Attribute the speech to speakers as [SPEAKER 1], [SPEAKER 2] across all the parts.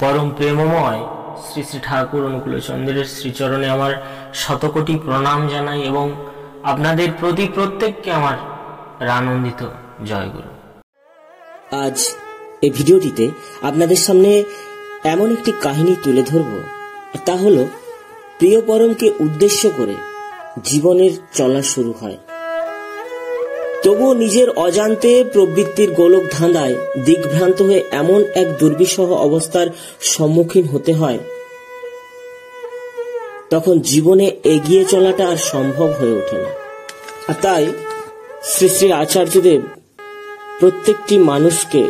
[SPEAKER 1] পরম প্রেমময় শ্রী শ্রী ঠাকুর অনুকূলচন্দ্রের শ্রীচরণে আমার শতকোটি প্রণাম জানাই এবং আপনাদের প্রতি প্রত্যেককে আমার আনন্দিত জয়গুরু।
[SPEAKER 2] আজ এই ভিডিওটিতে আপনাদের সামনে এমন একটি কাহিনী তুলে ধরব, তা হলো প্রিয় পরমকে উদ্দেশ্য করে জীবনের চলা শুরু হয়। তবুও নিজের অজান্তে প্রবৃত্তির গোলক ধাঁধায় দিগ্ভ্রান্ত হয়ে এমন এক দুর্বিষহ অবস্থার সম্মুখীন হতে হয়, তখন জীবনে এগিয়ে চলাটা আর সম্ভব হয়ে ওঠে না। আর তাই শ্রী শ্রী আচার্যদেব প্রত্যেকটি মানুষকে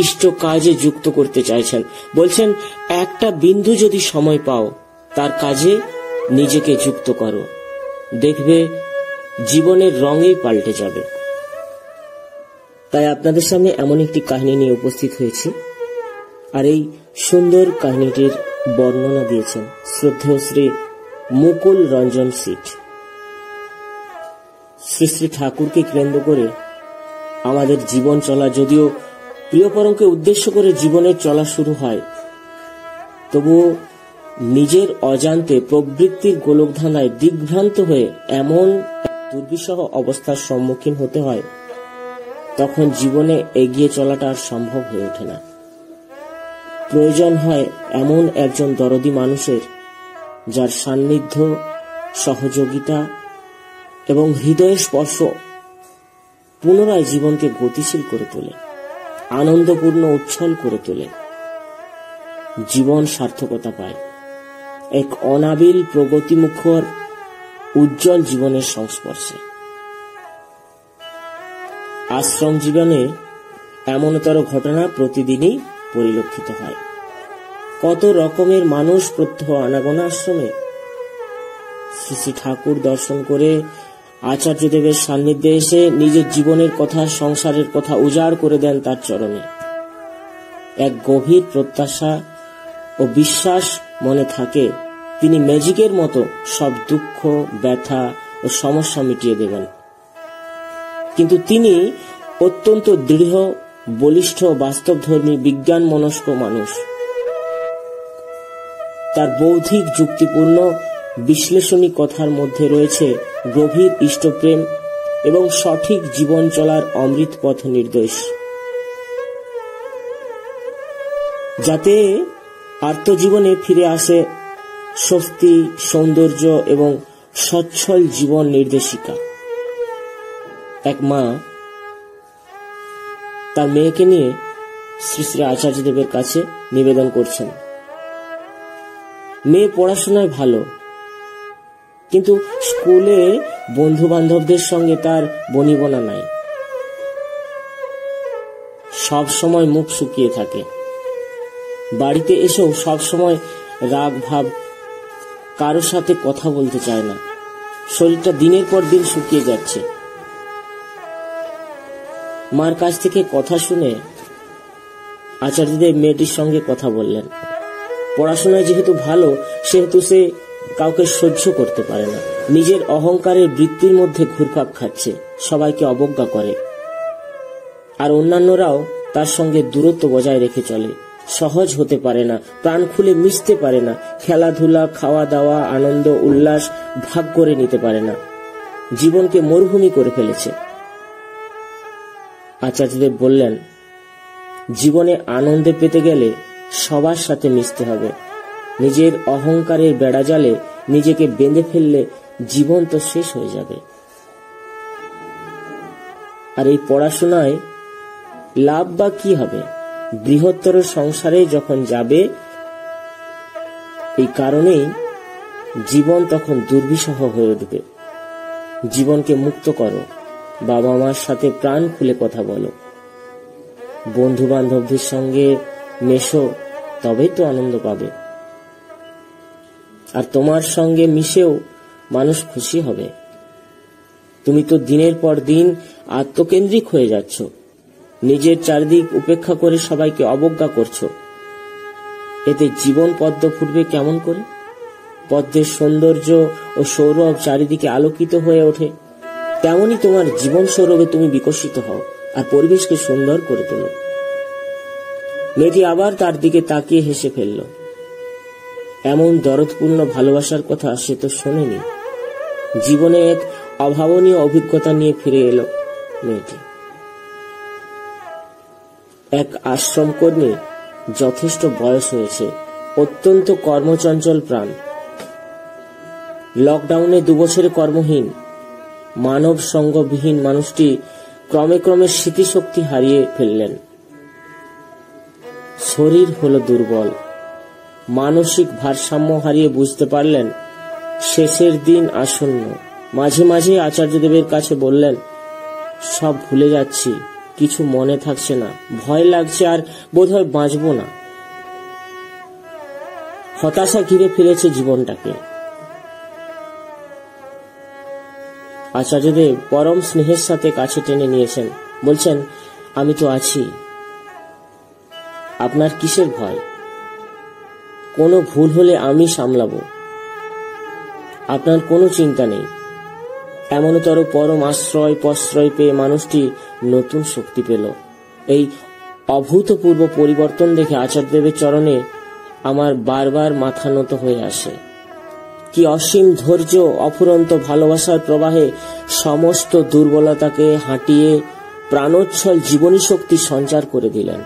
[SPEAKER 2] ইষ্ট কাজে যুক্ত করতে চাইছেন। বলছেন, একটা বিন্দু যদি সময় পাও তার কাজে নিজেকে যুক্ত করো, দেখবে জীবনের রঙই পাল্টে যাবে। তাই আপনাদের সামনে এমন একটি কাহিনী নিয়ে উপস্থিত হয়েছি, আর এই সুন্দর কাহিনীটির বর্ণনা দিয়েছেন শ্রদ্ধেয় শ্রী মুকুল রঞ্জন সিট। শ্রী শ্রী ঠাকুরকে কেন্দ্র করে আমাদের জীবন চলা, যদিও প্রিয় পরমকে উদ্দেশ্য করে জীবনের চলা শুরু হয়, তবুও নিজের অজান্তে প্রবৃত্তির গোলকধাঁধায় দিগ্ভ্রান্ত হয়ে এমন দুর্বিষহ অবস্থার সম্মুখীন হতে হয়, তখন জীবনে এগিয়ে চলাটা আর সম্ভব হয়ে ওঠে না। প্রয়োজন হয় এমন একজন দরদি মানুষের, যার সান্নিধ্য, সহযোগিতা এবং হৃদয়ের স্পর্শ পুনরায় জীবনকে গতিশীল করে তোলে, আনন্দপূর্ণ উচ্ছল করে তোলে, জীবন সার্থকতা পায়, এক অনাবিল প্রগতিমুখর উজ্জ্বল জীবনের সংস্পর্শে। আশ্রম জীবনে এমনতর ঘটনা প্রতিদিনই পরিলক্ষিত হয়। কত রকমের মানুষ প্রত্যহ আনাগোনা আশ্রমে। শ্রী শ্রী ঠাকুর দর্শন করে আচার্যদেবের সান্নিধ্যে এসে নিজের জীবনের কথা, সংসারের কথা উজাড় করে দেন তার চরণে। এক গভীর প্রত্যাশা ও বিশ্বাস মনে থাকে, তিনি ম্যাজিকের মতো সব দুঃখ, ব্যথা ও সমস্যা মিটিয়ে দেবেন। কিন্তু তিনি অত্যন্ত দৃঢ়, বলিষ্ঠ, বাস্তবধর্মী, বিজ্ঞান মনস্ক মানুষ। তার বৌদ্ধিক, যুক্তিপূর্ণ, বিশ্লেষণী কথার মধ্যে রয়েছে গভীর ইষ্টপ্রেম এবং সঠিক জীবন চলার অমৃত পথ নির্দেশ, যাতে আত্মজীবনে ফিরে আসে শক্তি, সৌন্দর্য এবং সচ্ছল জীবন নির্দেশিকা। এক মা তার মেয়েকে নিয়ে শ্রী শ্রী আচার্যদেবের কাছে নিবেদন করছেন। মেয়ে পড়াশোনায় ভালো, কিন্তু স্কুলে বন্ধু বান্ধবদের সঙ্গে তার বনিবনা নাই। সব সময় মুখ শুকিয়ে থাকে, বাড়িতে এসেও সব সময় রাগ ভাব, কারো সাথে কথা বলতে চায় না। শরীরটা দিনের পর দিন শুকিয়ে যাচ্ছে। মার কাছ থেকে কথা শুনে আচার্যদেব মেয়েটির সঙ্গে কথা বললেন। পড়াশোনায় যেহেতু ভালো, সেহেতু সে কাউকে সহ্য করতে পারে না। নিজের অহংকারের বৃত্তির মধ্যে ঘুরপাক খাচ্ছে, সবাইকে অবজ্ঞা করে, আর অন্যান্যরাও তার সঙ্গে দূরত্ব বজায় রেখে চলে। সহজ হতে পারে না, প্রাণ খুলে মিশতে পারে না, খেলাধুলা, খাওয়া দাওয়া, আনন্দ উল্লাস ভাগ করে নিতে পারে না। জীবনকে মরুভূমি করে ফেলেছে। আচার্যদেব বললেন, জীবনে আনন্দে পেতে গেলে সবার সাথে মিশতে হবে। নিজের অহংকারের বেড়াজালে নিজেকে বেঁধে ফেললে জীবন তো শেষ হয়ে যাবে। আর এই পড়াশোনায় লাভ বা কি হবে? বৃহত্তর সংসারে যখন যাবে, এই কারণেই জীবন তখন দুর্বিষহ হয়ে উঠবে। জীবনকে মুক্ত করো, বাবা মার সাথে প্রাণ খুলে কথা বলো, বন্ধু বান্ধবদের সঙ্গে মেশো, তবেই তো আনন্দ পাবে। আর তোমার সঙ্গে মিশেও মানুষ খুশি হবে। তুমি তো দিনের পর দিন আত্মকেন্দ্রিক হয়ে যাচ্ছ, নিজের চারিদিক উপেক্ষা করে সবাইকে অবজ্ঞা করছো। এতে জীবন পদ্ম ফুটবে কেমন করে? পদ্মের সৌন্দর্য ও সৌরভ চারিদিকে আলোকিত হয়ে ওঠে, তেমনি তোমার জীবন সৌরভে তুমি বিকশিত হও আর পরিবেশকে সুন্দর করে তোলো। মেয়েটি আবার তার দিকে তাকিয়ে হেসে ফেলল। এমন দরদপূর্ণ ভালোবাসার কথা সে তো শোনেনি। জীবনে এক অভাবনীয় অভিজ্ঞতা নিয়ে ফিরে এলো মেয়েটি। এক আশ্রম কর্মী, যথেষ্ট বয়স হয়েছে, অত্যন্ত কর্মচঞ্চল প্রাণ। লকডাউনে 2 বছরে কর্মহীন, মানব সঙ্গবিহীন মানুষটি ক্রমে ক্রমে স্মৃতিশক্তি হারিয়ে ফেললেন। শরীর হলো দুর্বল, মানসিক ভারসাম্য হারিয়ে বুঝতে পারলেন শেষের দিন আসন্ন। মাঝে মাঝে আচার্যদেবের কাছে বললেন, সব ভুলে যাচ্ছি, কিছু মনে থাকছে না, ভয় লাগছে, আর বোধহয় বাঁচব না। হতাশা ঘিরে ফেলেছে জীবনটাকে। আচার্যদেব পরম স্নেহের সাথে কাছে টেনে নিয়েছেন, বলছেন, আমি তো আছি, আপনার কিসের ভয়? কোনো ভুল হলে আমি সামলাবো, আপনার কোনো চিন্তা নেই। এমনতর পরম আশ্রয় প্রশ্রয় পেয়ে মানুষটি নতুন শক্তি পেল। এই অভূতপূর্ব পরিবর্তন দেখে আচার্যদেবের চরণে আমার বারবার মাথা নত হয়ে আসে। কি অসীম ধৈর্য, অফুরন্ত ভালোবাসার প্রবাহে সমস্ত দুর্বলতাকে হাঁটিয়ে প্রাণোচ্ছল জীবনী শক্তি সঞ্চার করে দিলেন।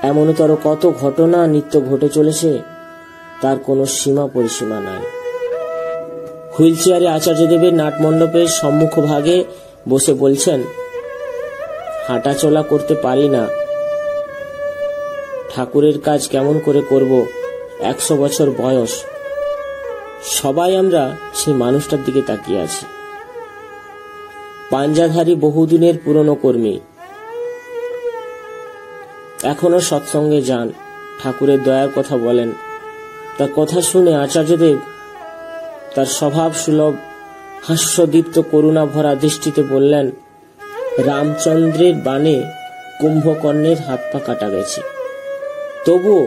[SPEAKER 2] এমনতর কত ঘটনা নিত্য ঘটে চলেছে, তার কোনো সীমা পরিসীমা নাই। হুইল চেয়ারে আচার্যদেবের নাটমণ্ডপের সম্মুখভাগে বসে বলছেন, হাঁটাচলা করতে পারি না, ঠাকুরের কাজ কেমন করে করব, 100 বছর বয়স। সবাই আমরা সেই মানুষটার দিকে তাকিয়ে আছি। পাঞ্জাধারী বহুদিনের পুরনো কর্মী, এখনো সৎসঙ্গে যান, ঠাকুরের দয়ার কথা বলেন। তার কথা শুনে আচার্যদেব তার স্বভাব সুলভ হাস্যদীপ্ত করুণা ভরা দৃষ্টিতে বললেন, রামচন্দ্রের বাণে কুম্ভকর্ণের হাত পা কাটা গেছে, তবুও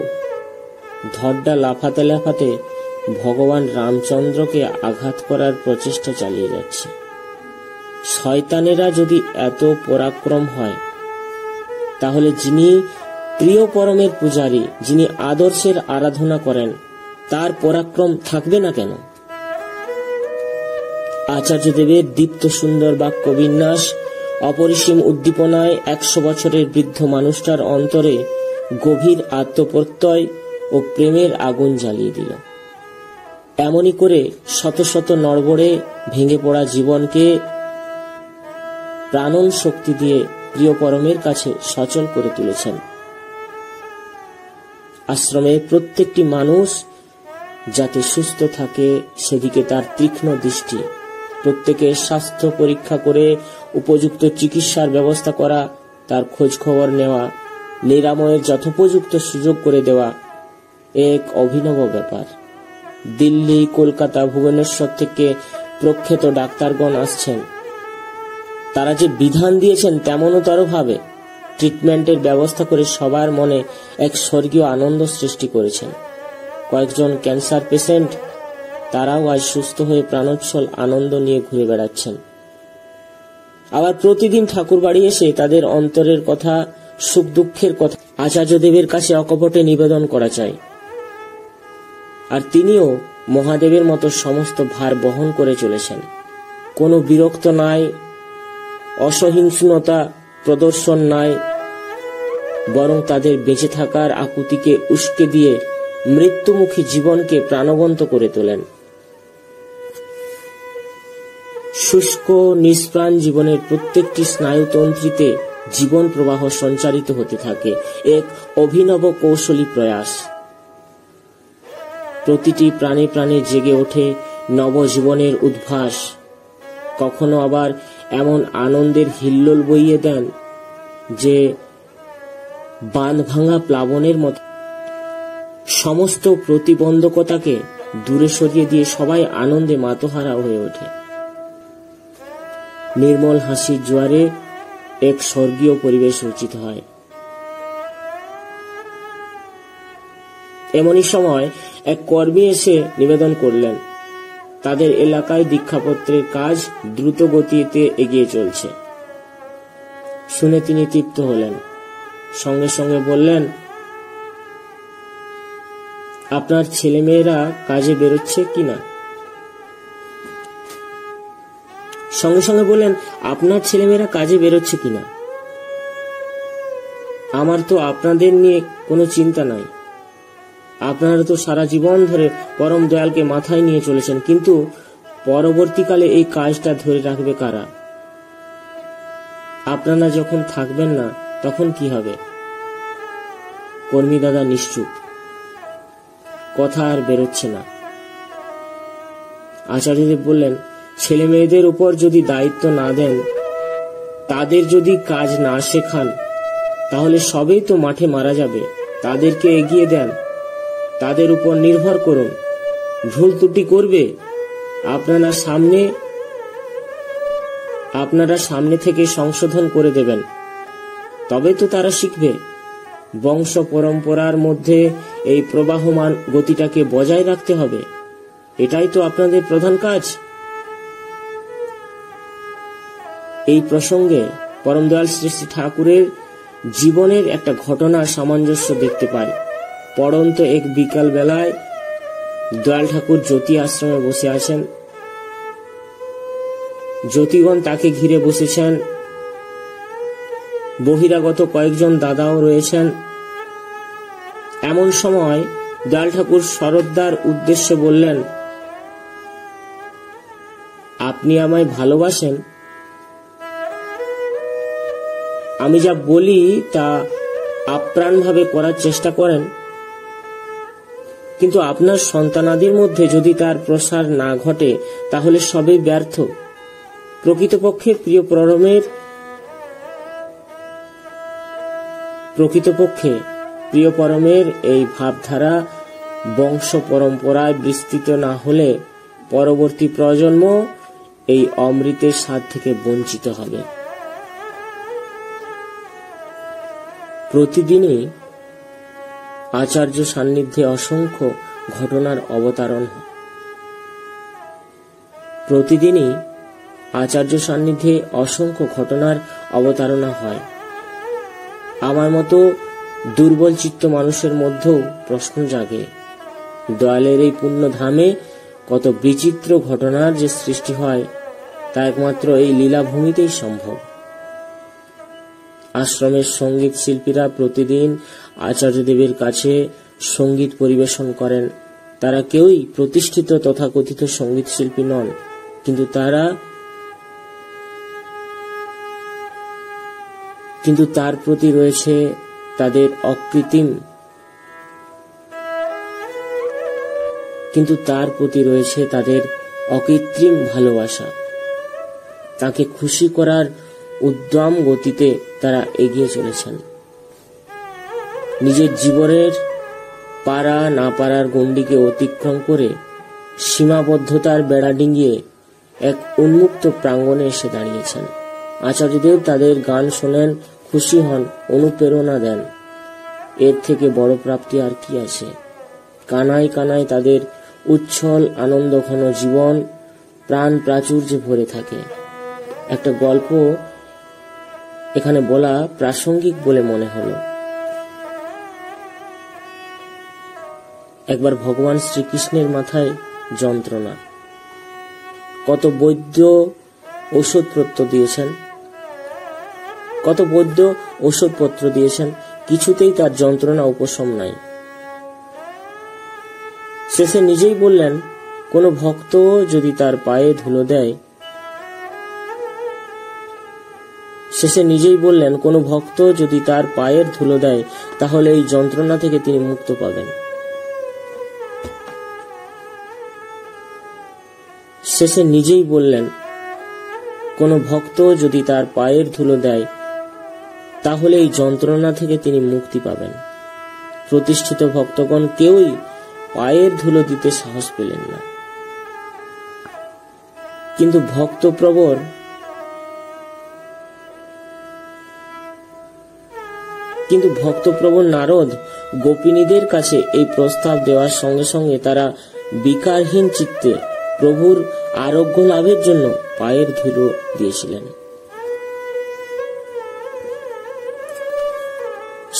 [SPEAKER 2] ধড্ডা লাফাতে লাফাতে ভগবান রামচন্দ্রকে আঘাত করার প্রচেষ্টা চালিয়ে যাচ্ছে। শয়তানেরা যদি এত পরাক্রম হয়, তাহলে যিনি প্রিয় পরমের পূজারী, যিনি আদর্শের আরাধনা করেন, তার পরাক্রম থাকবে না কেন? আচার্যদেবের দীপ্ত সুন্দর বাক্য বিন্যাস অপরিসীম উদ্দীপনায় 100 বছরের বৃদ্ধ মানুষটার অন্তরে গভীর আত্মপ্রত্যয় ও প্রেমের আগুন জ্বালিয়ে দিল। এমনই করে শত শত নড়বড়ে ভেঙে পড়া জীবনকে প্রাণন শক্তি দিয়ে প্রিয় পরমের কাছে সচল করে তুলেছেন। আশ্রমের প্রত্যেকটি মানুষ যাতে সুস্থ থাকে, সেদিকে তার তীক্ষ্ণ দৃষ্টি। প্রত্যেকের স্বাস্থ্য পরীক্ষা করে উপযুক্ত চিকিৎসার ব্যবস্থা করা, তার খোঁজ খবর নেওয়া, নিরাময়ের যথোপযুক্ত সুযোগ করে দেওয়া এক অভিনব ব্যাপার। দিল্লি, কলকাতা, ভুবনেশ্বর থেকে প্রখ্যাত ডাক্তারগণ আসছেন। তারা যে বিধান দিয়েছেন তেমনতর ভাবে ট্রিটমেন্টের ব্যবস্থা করে সবার মনে এক স্বর্গীয় আনন্দ সৃষ্টি করেছেন। কয়েকজন ক্যান্সার পেশেন্ট, তারাও আজ সুস্থ হয়ে প্রাণোচ্ছল আনন্দ নিয়ে ঘুরে বেড়াচ্ছেন। আবার প্রতিদিন ঠাকুর বাড়ি এসে তাদের অন্তরের কথা, সুখ দুঃখের কথা আচার্যদেবের কাছে অকপটে নিবেদন করা চাই। আর তিনিও মহাদেবের মতো সমস্ত ভার বহন করে চলেছেন। কোনো বিরক্ত নাই, অসহিষ্ণুতা প্রদর্শন নাই, বরং তাদের বেঁচে থাকার আকুতিকে উস্কে দিয়ে মৃত্যুমুখী জীবনকে প্রাণবন্ত করে তোলেন। শুষ্ক নিষ্প্রাণ জীবনের প্রত্যেকটি স্নায়ুতন্ত্রীতে জীবন প্রবাহ সঞ্চারিত হতে থাকে, এক অভিনব কৌশলী প্রয়াস। প্রতিটি প্রাণে প্রাণে জেগে ওঠে নবজীবনের উদ্ভাস। কখনো আবার এমন আনন্দের হিল্লোল বইয়ে দেন যে বাঁধ ভাঙা প্লাবনের মতো সমস্ত প্রতিবন্ধকতাকে দূরে সরিয়ে দিয়ে সবাই আনন্দে মাতোহারা হয়ে ওঠে। নির্মল হাসির জোয়ারে এক স্বর্গীয় পরিবেশ রচিত হয়। এমনই সময় এক কর্মী এসে নিবেদন করলেন, তাদের এলাকায় দীক্ষাপত্রের কাজ দ্রুত গতিতে এগিয়ে চলছে। শুনে তিনি তৃপ্ত হলেন। সঙ্গে সঙ্গে বললেন, আপনার ছেলেমেয়েরা কাজে বেরোচ্ছে কিনা? সঙ্গে সঙ্গে বললেন, আপনার ছেলেমেয়েরা কাজে বেরোচ্ছে কিনা? আমার তো আপনাদের নিয়ে কোনো চিন্তা নাই। আপনারা তো সারা জীবন ধরে পরম দয়ালকে মাথায় নিয়ে চলেছেন, কিন্তু পরবর্তীকালে এই কাজটা ধরে রাখবে কারা? আপনারা যখন থাকবেন না তখন কি হবে? কর্মী দাদা নিশ্চুপ, কথা আর বেরোচ্ছে না। আচার্যদেব বললেন, ছেলে মেয়েদের উপর যদি দায়িত্ব না দেন, তাদের যদি কাজ না শেখান, তাহলে সবেই তো মাঠে মারা যাবে। তাদেরকে এগিয়ে দেন, তাদের উপর নির্ভর করুন। ভুল ত্রুটি করবে, আপনারা সামনে থেকে সংশোধন করে দেবেন, তবে তো তারা শিখবে। বংশ পরম্পরার মধ্যে এই প্রবাহমান গতিটাকে বজায় রাখতে হবে। এটাই তো আপনাদের প্রধান কাজ। এই প্রসঙ্গে পরম দয়াল শ্রী শ্রী ঠাকুরের জীবনের একটা ঘটনার সামঞ্জস্য দেখতে পাই। পড়ন্ত এক বিকাল বেলায় দয়াল ঠাকুর জ্যোতি আশ্রমে বসে আছেন। জ্যোতিগণ তাকে ঘিরে বসেছেন। বহিরাগত কয়েকজন দাদাও রয়েছেন। এমন সময় দয়াল ঠাকুর শরৎদার উদ্দেশ্যে বললেন, আপনি আমায় ভালোবাসেন? আমি যা বলি তা আপ্রাণভাবে করার চেষ্টা করেন, কিন্তু আপনার সন্তানাদির মধ্যে যদি তার প্রসার না ঘটে, তাহলে সবই ব্যর্থ। প্রকৃতপক্ষে প্রিয় পরমের এই ভাবধারা বংশ পরম্পরায় বিস্তৃত না হলে পরবর্তী প্রজন্ম এই অমৃতের স্বাদ থেকে বঞ্চিত হবে। প্রতিদিনই আচার্য সান্নিধ্যে অসংখ্য ঘটনার অবতারণ হয়। প্রতিদিনই আচার্য সান্নিধ্যে অসংখ্য ঘটনার অবতারণা হয়। আমার মতো দুর্বল চিত্ত মানুষের মধ্যেও প্রশ্ন জাগে, দয়ালের এই পুণ্য ধামে কত বিচিত্র ঘটনার যে সৃষ্টি হয়, তা একমাত্র এই লীলাভূমিতেই সম্ভব। আশ্রমের সঙ্গীত শিল্পীরা প্রতিদিন আচার্যদেবের কাছে সঙ্গীত পরিবেশন করেন। তারা কেউই প্রতিষ্ঠিত তথাকথিত সঙ্গীত শিল্পী নন, কিন্তু তার প্রতি রয়েছে তাদের অকৃত্রিম ভালোবাসা। তাকে খুশি করার উদ্যম গতিতে তারা এগিয়ে চলেছেন। নিজের জীবনের পারা না পারার গণ্ডিকে অতিক্রম করে সীমাবদ্ধতার বেড়া ডিঙিয়ে এক উন্মুক্ত প্রাঙ্গণে এসে দাঁড়িয়েছেন। আচার্যদেব তাদের গান শোনেন, খুশি হন, অনুপ্রেরণা দেন। এর থেকে বড় প্রাপ্তি আর কি আছে? কানায় কানায় তাদের উচ্ছল আনন্দ ঘন জীবন প্রাণ প্রাচুর্যে ভরে থাকে। একটা গল্প এখানে বলা প্রাসঙ্গিক বলে মনে হলো। একবার ভগবান শ্রীকৃষ্ণের মাথায় যন্ত্রণা। কত বৈদ্য ঔষধপত্র দিয়েছেন, কিছুতেই তার যন্ত্রণা উপশম নাই। শেষে নিজেই বললেন, কোনো ভক্ত যদি তার পায়ে ধুলো দেয়, তাহলে এই যন্ত্রণা থেকে তিনি মুক্ত পাবেন। প্রতিষ্ঠিত ভক্তগণ কেউই পায়ের ধুলো দিতে সাহস পেলেন না। কিন্তু ভক্তপ্রবণ নারদ গোপিনীদের কাছে এই প্রস্তাব দেওয়ার সঙ্গে সঙ্গে তারা বিকারহীন চিত্তে প্রভুর আরোগ্য লাভের জন্য পায়ের ধুলো দিয়েছিলেন।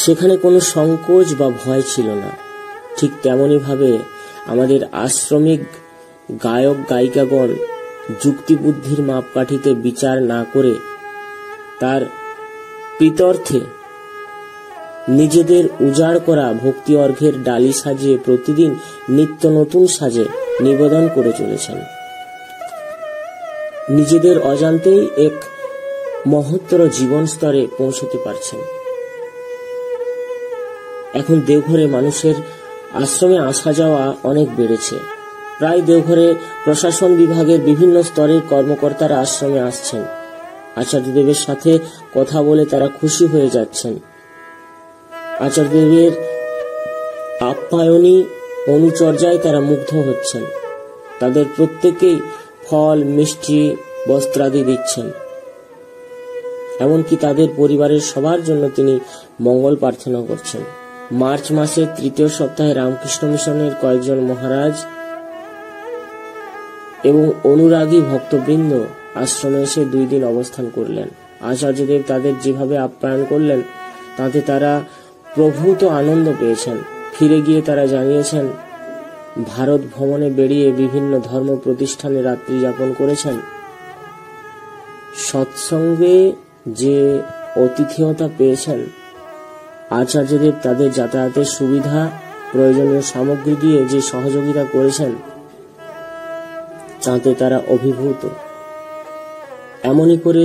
[SPEAKER 2] সেখানে কোনো সংকোচ বা ভয় ছিল না। ঠিক তেমনি ভাবে আমাদের আশ্রমিক গায়ক গায়িকাগণ যুক্তিবুদ্ধির মাপকাঠিতে বিচার না করে তার প্রীত্যর্থে নিজেদের উজাড় করা ভক্তি অর্ঘ্যের ডালি সাজিয়ে প্রতিদিন নিত্য নতুন সাজে নিবেদন করে চলেছেন। নিজেদের অজান্তেই এক মহত্তর জীবন স্তরে পৌঁছতে পারছেন। এখন দেওঘরে মানুষের আশ্রমে আসা যাওয়া অনেক বেড়েছে। প্রায় দেওঘরে প্রশাসন বিভাগের বিভিন্ন স্তরের কর্মকর্তারা আশ্রমে আসছেন। আচার্যদেবের সাথে কথা বলে তারা খুশি হয়ে যাচ্ছেন। আচার্যদেবের আপ্যায়নী অনুচর্যায় তারা মুগ্ধ হচ্ছেন। তাদের প্রত্যেকেই ফল, মিষ্টি, বস্ত্রাদি দিচ্ছেন। এমনকি তাদের পরিবারের সবার জন্য তিনি মঙ্গল প্রার্থনা করছেন। মার্চ মাসের 3য় সপ্তাহে রামকৃষ্ণ মিশনের কয়েকজন মহারাজ এবং অনুরাগী ভক্তবৃন্দ আশ্রমে এসে 2 দিন অবস্থান করলেন। আচার্যদেব তাদের যেভাবে আপ্যায়ন করলেন তাতে তারা প্রভূত আনন্দ পেয়েছেন। ফিরে গিয়ে তারা জানিয়েছেন, ভারত ভ্রমণে বেরিয়ে বিভিন্ন ধর্ম প্রতিষ্ঠানে রাত্রি যাপন করেছেন। সৎসঙ্গে যে অতিথিয়তা পেয়েছেন, আচার্যদেব তাদের যাতায়াতের সুবিধা, প্রয়োজনীয় সামগ্রী দিয়ে যে সহযোগিতা করেছেন তাতে তারা অভিভূত। এমনই করে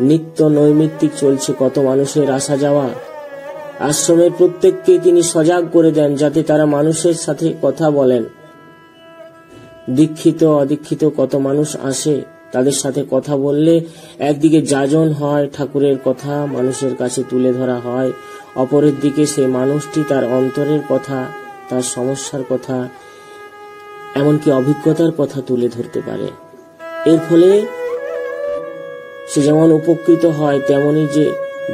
[SPEAKER 2] নিত্য নৈমিত্তিক চলছে কত মানুষের আসা যাওয়া। আশ্রমের প্রত্যেককে তিনি সজাগ করে দেন যাতে তারা মানুষের সাথে কথা বলেন। দীক্ষিত অদীক্ষিত কত মানুষ আসে, তাদের সাথে কথা বললে একদিকে যাজন হয়, ঠাকুরের কথা মানুষের কাছে তুলে ধরা হয়, অপরের দিকে সেই মানুষটি তার অন্তরের কথা, তার সমস্যার কথা, এমনকি অভিজ্ঞতার কথা তুলে ধরতে পারে। এর ফলে সে যেমন উপকৃত হয়, তেমনি যে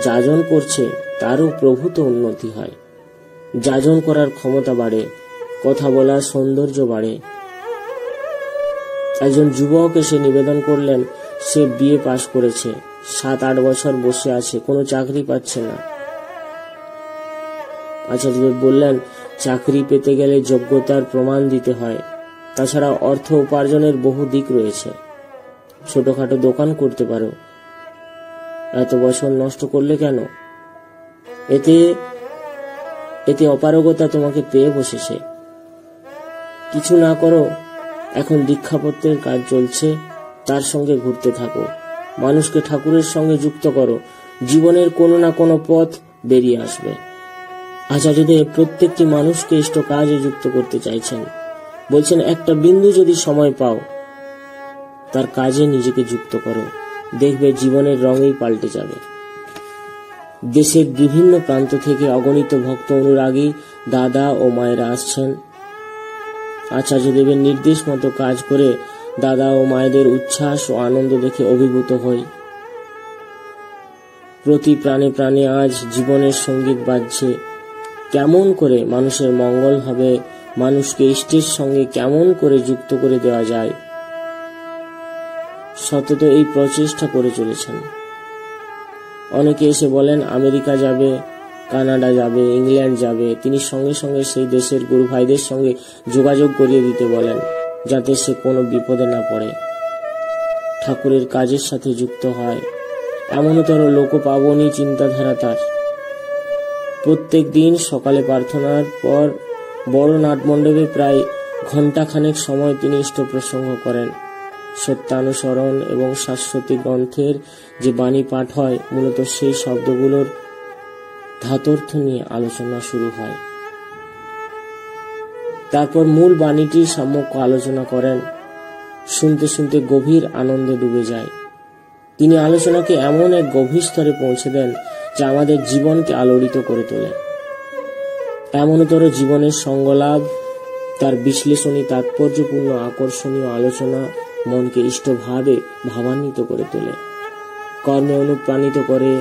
[SPEAKER 2] যাজন করছে তারও প্রভূত উন্নতি হয়। যাজন করার ক্ষমতা বাড়ে, কথা বলার সৌন্দর্য বাড়ে। একজন যুবক এসে নিবেদন করলেন, সে বিএ পাশ করেছে, 7-8 বছর বসে আছে, কোনো চাকরি পাচ্ছে না। আচার্যদেব বললেন, চাকরি পেতে গেলে যোগ্যতার প্রমাণ দিতে হয়। তাছাড়া অর্থ উপার্জনের বহু দিক রয়েছে। ছোটখাটো দোকান করতে পারো, এত বছর নষ্ট করলে কেন? এতে অপারগতা তোমাকে পেয়ে বসেছে। কিছু না করো, এখন দীক্ষাপত্রের কাজ চলছে, তার সঙ্গে ঘুরতে থাকো, মানুষকে ঠাকুরের সঙ্গে যুক্ত করো, জীবনের কোনো না কোনো পথ বেরিয়ে আসবে। আচার্যদেব প্রত্যেকটি মানুষকে ইষ্ট কাজে যুক্ত করতে চাইছেন। বলছেন, একটা বিন্দু যদি সময় পাও তার কাজে নিজেকে যুক্ত করো, দেখবে জীবনের রঙই পাল্টে যাবে। দেশের বিভিন্ন প্রান্ত থেকে অগণিত ভক্ত অনুরাগী দাদা ও মায়েরা আসছেন। আচার্যদেবের নির্দেশ মতো কাজ করে দাদা ও মায়েদের উচ্ছ্বাস ও আনন্দ দেখে অভিভূত হই। প্রতি প্রাণে প্রাণে আজ জীবনের সঙ্গীত বাজছে। কেমন করে মানুষের মঙ্গল হবে, মানুষকে ইষ্টের সঙ্গে কেমন করে যুক্ত করে দেওয়া যায়, সতত এই প্রচেষ্টা করে চলেছেন। অনেকে এসে বলেন আমেরিকা যাবে, কানাডা যাবে, ইংল্যান্ড যাবে। তিনি সঙ্গে সঙ্গে সেই দেশের গুরু ভাইদের সঙ্গে যোগাযোগ করিয়ে দিতে বলেন, যাতে সে কোনো বিপদে না পড়ে, ঠাকুরের কাজের সাথে যুক্ত হয়। এমনতর লোক পাবনি চিন্তাধারা তার। প্রত্যেক দিন সকালে প্রার্থনার পর বড় নাটমণ্ডপে প্রায় ঘণ্টাখানেক সময় তিনি ইষ্ট প্রসঙ্গ করেন। সত্যানুসরণ এবং শাশ্বতী গ্রন্থের যে বাণী পাঠ হয়, মূলত সেই শব্দগুলোর ধাতর্থ নিয়ে আলোচনা শুরু হয়। তারপর মূল বাণীটি সম্যক আলোচনা করেন। শুনতে শুনতে গভীর আনন্দে ডুবে যায়। তিনি আলোচনাকে এমন এক গভীর স্তরে পৌঁছে দেন যা আমাদের জীবনকে আলোড়িত করে তোলে। এমনতর জীবনের সঙ্গলাভ তার বিশ্লেষণী তাৎপর্যপূর্ণ আকর্ষণীয় আলোচনা মনকে ইষ্টভাবে ভাবান্বিত করে তোলে, কর্মে অনুপ্রাণিত করে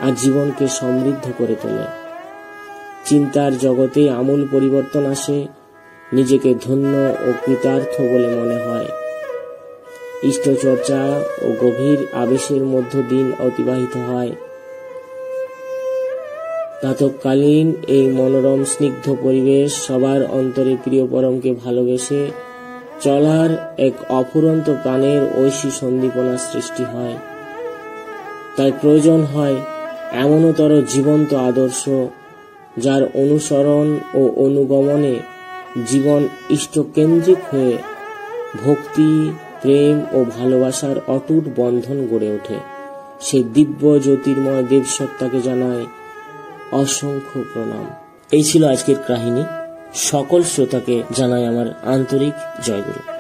[SPEAKER 2] আর জীবনকে সমৃদ্ধ করে তোলে। চিন্তার জগতে আমূল পরিবর্তন আসে, নিজেকে ধন্য ও কৃতার্থ বলে মনে হয়। ইষ্টচর্চা ও গভীর আবেশের মধ্য দিন অতিবাহিত হয়। প্রাতঃকালীন এই মনোরম স্নিগ্ধ পরিবেশ সবার অন্তরে প্রিয় পরমকে ভালোবেসে চলার এক অফুরন্ত প্রাণের ঐশী সন্দীপনা সৃষ্টি হয়। তাই প্রয়োজন হয় এমনতর জীবন্ত আদর্শ, যার অনুসরণ ও অনুগমনে জীবন ইষ্টকেন্দ্রিক হয়ে ভক্তি, প্রেম ও ভালোবাসার অটুট বন্ধন গড়ে ওঠে। সেই দিব্য জ্যোতির্ময় দেবসত্তাকে জানায় অসংখ্য প্রণাম। এই ছিল আজকের কাহিনী। সকল শ্রোতাকে জানাই আমার আন্তরিক জয়গুরু।